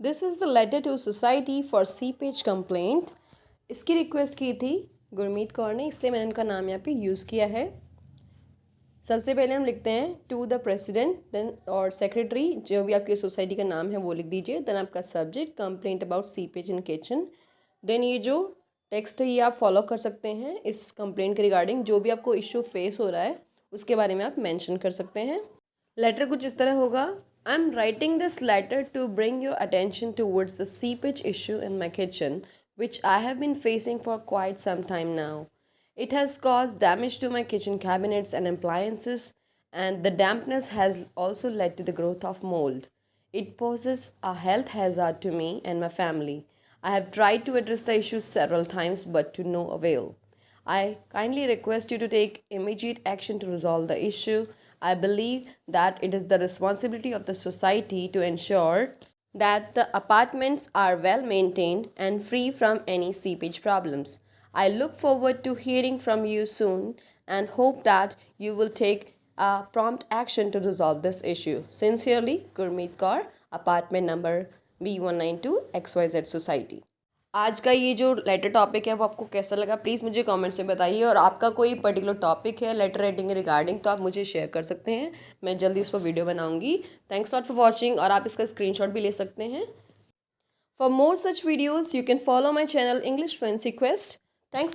This is the letter to society for seepage complaint. इसकी request की थी गुरमीत कौर ने, इसलिए मैंने उनका नाम यहाँ पे यूज़ किया है। सबसे पहले हम लिखते हैं टू द प्रेसिडेंट, देन और सेक्रेटरी, जो भी आपकी सोसाइटी का नाम है वो लिख दीजिए। देन आपका subject complaint about seepage in kitchen. Then ये जो टेक्स्ट है ये आप फॉलो कर सकते हैं इस कंप्लेंट के रिगार्डिंग। जो भी आपको इशू फेस हो रहा है उसके बारे में आप मेंशन कर सकते हैं। लेटर कुछ इस तरह होगा। I am writing this letter to bring your attention towards the seepage issue in my kitchen which I have been facing for quite some time now. It has caused damage to my kitchen cabinets and appliances, and the dampness has also led to the growth of mold. It poses a health hazard to me and my family. I have tried to address the issue several times, but to no avail. I kindly request you to take immediate action to resolve the issue. I believe that it is the responsibility of the society to ensure that the apartments are well maintained and free from any seepage problems. I look forward to hearing from you soon and hope that you will take a prompt action to resolve this issue. Sincerely, Gurmeet Kaur, apartment number B192 XYZ Society. आज का ये जो letter topic है वो आपको कैसा लगा please मुझे कमेंट्स में बताइए। और आपका कोई पर्टिकुलर टॉपिक है लेटर राइटिंग के रिगार्डिंग तो आप मुझे शेयर कर सकते हैं, मैं जल्दी उस पर वीडियो बनाऊंगी। थैंक्स लॉट फॉर वॉचिंग, और आप इसका स्क्रीनशॉट भी ले सकते हैं। For more such videos you can follow my channel English fluency quest. Thanks.